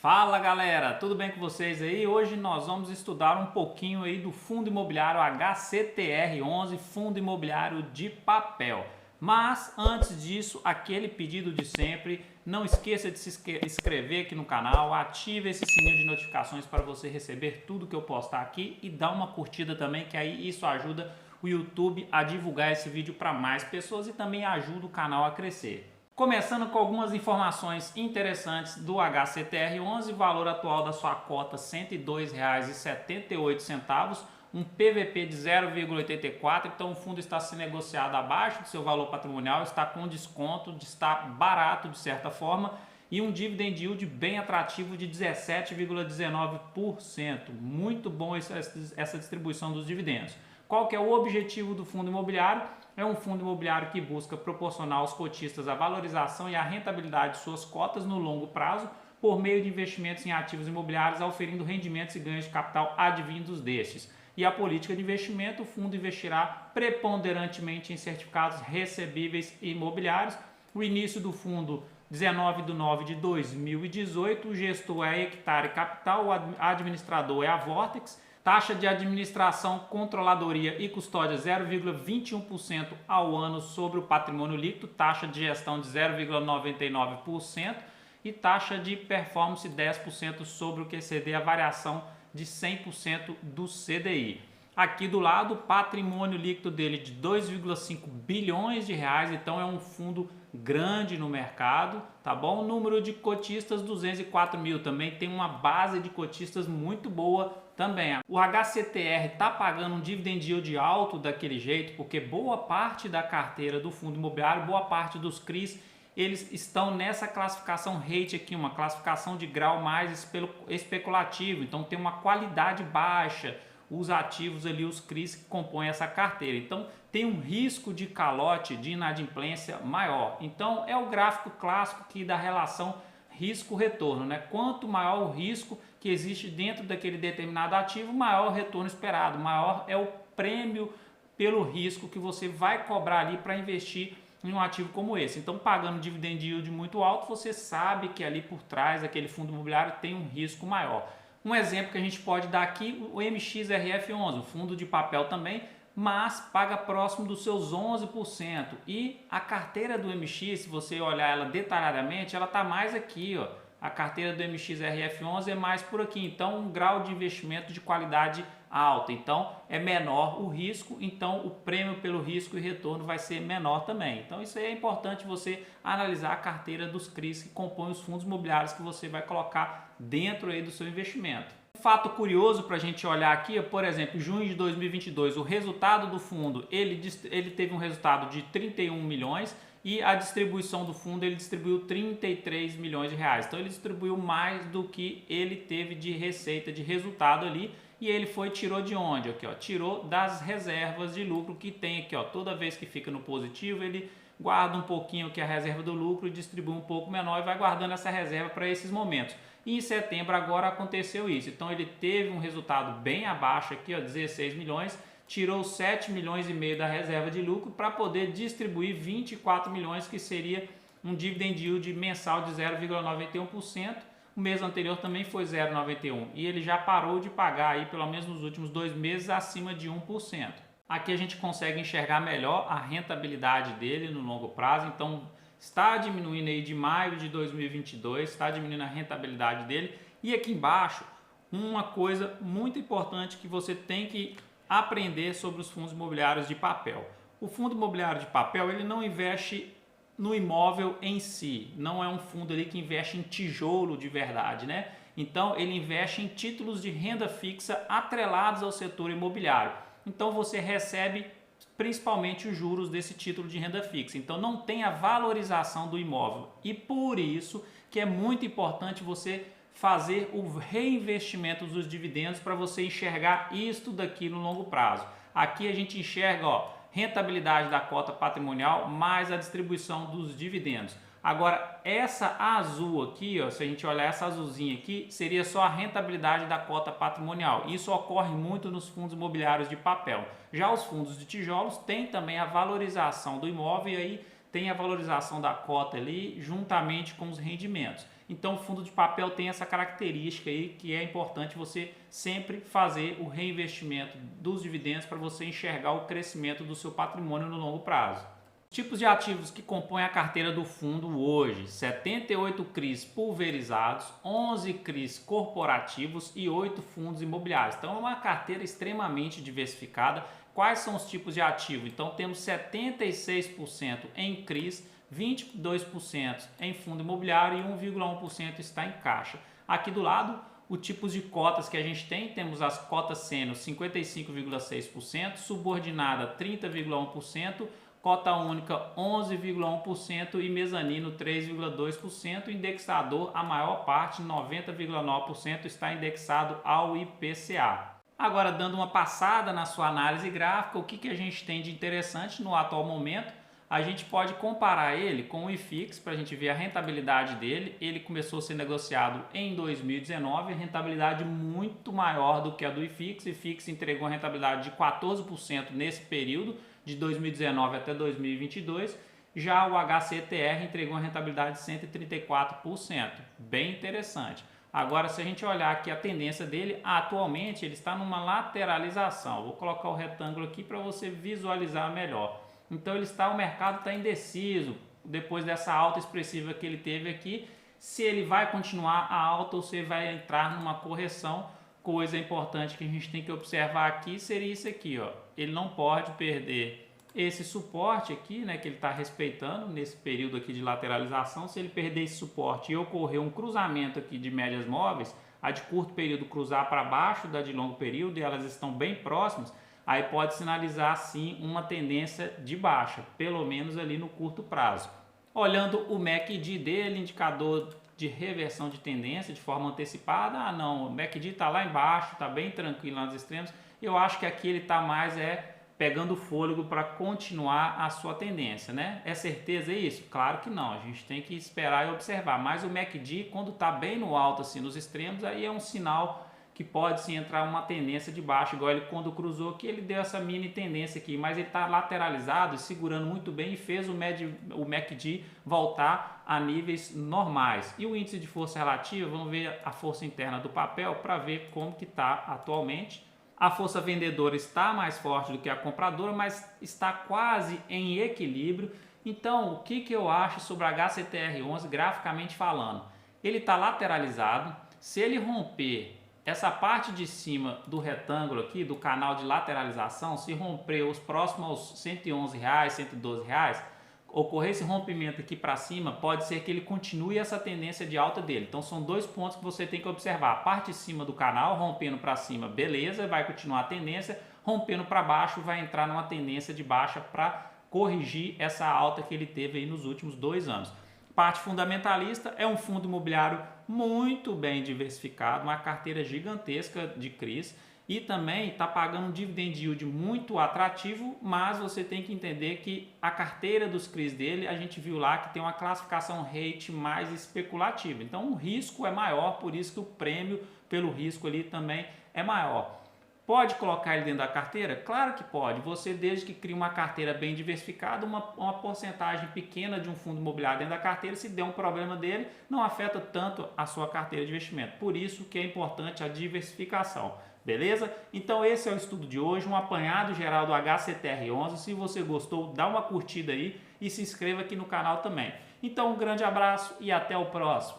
Fala galera, tudo bem com vocês aí? Hoje nós vamos estudar um pouquinho aí do fundo imobiliário HCTR11, fundo imobiliário de papel. Mas antes disso, aquele pedido de sempre, não esqueça de se inscrever aqui no canal, ative esse sininho de notificações para você receber tudo que eu postar aqui e dá uma curtida também, que aí isso ajuda o YouTube a divulgar esse vídeo para mais pessoas e também ajuda o canal a crescer. Começando com algumas informações interessantes do HCTR11, valor atual da sua cota R$ 102,78, um PVP de 0,84, então o fundo está se negociado abaixo do seu valor patrimonial, está com desconto, está barato de certa forma, e um dividend yield bem atrativo de 17,19%. Muito bom essa distribuição dos dividendos. Qual que é o objetivo do fundo imobiliário? É um fundo imobiliário que busca proporcionar aos cotistas a valorização e a rentabilidade de suas cotas no longo prazo por meio de investimentos em ativos imobiliários, oferindo rendimentos e ganhos de capital advindos destes. E a política de investimento, o fundo investirá preponderantemente em certificados recebíveis imobiliários. O início do fundo 19/9/2018, o gestor é a Hectare Capital, o administrador é a Vortex. Taxa de administração, controladoria e custódia 0,21% ao ano sobre o patrimônio líquido, taxa de gestão de 0,99% e taxa de performance 10% sobre o QCD, a variação de 100% do CDI. Aqui do lado, o patrimônio líquido dele de 2,5 bilhões de reais, então é um fundo grande no mercado, tá bom? O número de cotistas 204 mil, também tem uma base de cotistas muito boa também. O HCTR está pagando um dividend yield alto daquele jeito, porque boa parte da carteira do fundo imobiliário, boa parte dos CRIs, eles estão nessa classificação rate aqui, uma classificação de grau mais especulativo, então tem uma qualidade baixa, os ativos ali, os CRIs que compõem essa carteira. Então tem um risco de calote, de inadimplência maior. Então é o gráfico clássico aqui da relação risco-retorno, né? Quanto maior o risco que existe dentro daquele determinado ativo, maior o retorno esperado, maior é o prêmio pelo risco que você vai cobrar ali para investir em um ativo como esse. Então, pagando dividend yield muito alto, você sabe que ali por trás daquele fundo imobiliário tem um risco maior. Um exemplo que a gente pode dar aqui, o MXRF11, o fundo de papel também, mas paga próximo dos seus 11%. E a carteira do MX, se você olhar ela detalhadamente, ela está mais aqui, ó. A carteira do MXRF11 é mais por aqui, então um grau de investimento de qualidade alta, então é menor o risco, então o prêmio pelo risco e retorno vai ser menor também. Então isso aí é importante você analisar a carteira dos CRIs que compõem os fundos imobiliários que você vai colocar dentro aí do seu investimento. Um fato curioso para a gente olhar aqui, por exemplo, junho de 2022, o resultado do fundo, ele teve um resultado de 31 milhões, e a distribuição do fundo, ele distribuiu 33 milhões de reais. Então ele distribuiu mais do que ele teve de receita, de resultado ali, e ele tirou de onde? Aqui, ó, tirou das reservas de lucro que tem aqui, ó. Toda vez que fica no positivo, ele guarda um pouquinho aqui a reserva do lucro e distribui um pouco menor e vai guardando essa reserva para esses momentos. E em setembro agora aconteceu isso. Então ele teve um resultado bem abaixo aqui, ó, 16 milhões, tirou 7 milhões e meio da reserva de lucro para poder distribuir 24 milhões, que seria um dividend yield mensal de 0,91%. O mês anterior também foi 0,91% e ele já parou de pagar aí, pelo menos nos últimos 2 meses, acima de 1%. Aqui a gente consegue enxergar melhor a rentabilidade dele no longo prazo, então está diminuindo aí de maio de 2022, está diminuindo a rentabilidade dele. E aqui embaixo, uma coisa muito importante que você tem que aprender sobre os fundos imobiliários de papel. O fundo imobiliário de papel, ele não investe no imóvel em si, não é um fundo ali que investe em tijolo de verdade, né? Então ele investe em títulos de renda fixa atrelados ao setor imobiliário. Então você recebe principalmente os juros desse título de renda fixa. Então não tem a valorização do imóvel e por isso que é muito importante você fazer o reinvestimento dos dividendos para você enxergar isto daqui no longo prazo. Aqui a gente enxerga, ó, rentabilidade da cota patrimonial mais a distribuição dos dividendos. Agora, essa azul aqui, ó, se a gente olhar essa azulzinha aqui, seria só a rentabilidade da cota patrimonial. Isso ocorre muito nos fundos imobiliários de papel. Já os fundos de tijolos têm também a valorização do imóvel e aí tem a valorização da cota ali juntamente com os rendimentos. Então o fundo de papel tem essa característica aí que é importante você sempre fazer o reinvestimento dos dividendos para você enxergar o crescimento do seu patrimônio no longo prazo. Tipos de ativos que compõem a carteira do fundo hoje: 78 CRIs pulverizados, 11 CRIs corporativos e 8 fundos imobiliários. Então é uma carteira extremamente diversificada. Quais são os tipos de ativo? Então temos 76% em CRIs, 22% em fundo imobiliário e 1,1% está em caixa. Aqui do lado, os tipos de cotas que a gente tem: temos as cotas sênior 55,6%, subordinada 30,1%, cota única 11,1% e mezanino 3,2%, indexador a maior parte, 90,9%, está indexado ao IPCA. Agora, dando uma passada na sua análise gráfica, o que a gente tem de interessante no atual momento? A gente pode comparar ele com o IFIX para a gente ver a rentabilidade dele. Ele começou a ser negociado em 2019, a rentabilidade muito maior do que a do IFIX. O IFIX entregou uma rentabilidade de 14% nesse período, de 2019 até 2022. Já o HCTR entregou uma rentabilidade de 134%, bem interessante. Agora, se a gente olhar aqui a tendência dele, atualmente ele está numa lateralização. Vou colocar o retângulo aqui para você visualizar melhor. Então o mercado está indeciso depois dessa alta expressiva que ele teve aqui, se ele vai continuar a alta ou se vai entrar numa correção. Coisa importante que a gente tem que observar aqui seria isso aqui, ó. Ele não pode perder esse suporte aqui, né, que ele está respeitando nesse período aqui de lateralização. Se ele perder esse suporte e ocorrer um cruzamento aqui de médias móveis, a de curto período cruzar para baixo da de longo período e elas estão bem próximas, aí pode sinalizar sim uma tendência de baixa, pelo menos ali no curto prazo. Olhando o MACD dele, indicador de reversão de tendência de forma antecipada, não, o MACD está lá embaixo, está bem tranquilo lá nos extremos. Eu acho que aqui ele está mais pegando fôlego para continuar a sua tendência, né? É certeza isso? Claro que não, a gente tem que esperar e observar, mas o MACD, quando está bem no alto, assim, nos extremos, aí é um sinal que pode sim entrar uma tendência de baixo, igual ele quando cruzou aqui, ele deu essa mini tendência aqui, mas ele está lateralizado e segurando muito bem e fez o MACD voltar a níveis normais. E o índice de força relativa, vamos ver a força interna do papel para ver como que está atualmente. A força vendedora está mais forte do que a compradora, mas está quase em equilíbrio. Então, o que eu acho sobre a HCTR11 graficamente falando? Ele está lateralizado. Se ele romper essa parte de cima do retângulo aqui, do canal de lateralização, se romper os próximos aos R$111, R$112, ocorrer esse rompimento aqui para cima, pode ser que ele continue essa tendência de alta dele. Então são dois pontos que você tem que observar: a parte de cima do canal rompendo para cima, beleza, vai continuar a tendência; rompendo para baixo, vai entrar numa tendência de baixa para corrigir essa alta que ele teve aí nos últimos 2 anos. Parte fundamentalista, é um fundo imobiliário muito bem diversificado, uma carteira gigantesca de CRIs, e também está pagando um dividend yield muito atrativo, mas você tem que entender que a carteira dos CRIs dele, a gente viu lá que tem uma classificação rate mais especulativa. Então o risco é maior, por isso que o prêmio pelo risco ali também é maior. Pode colocar ele dentro da carteira? Claro que pode. Você, desde que cria uma carteira bem diversificada, uma porcentagem pequena de um fundo imobiliário dentro da carteira, se der um problema dele, não afeta tanto a sua carteira de investimento. Por isso que é importante a diversificação. Beleza? Então esse é o estudo de hoje, um apanhado geral do HCTR11. Se você gostou, dá uma curtida aí e se inscreva aqui no canal também. Então um grande abraço e até o próximo.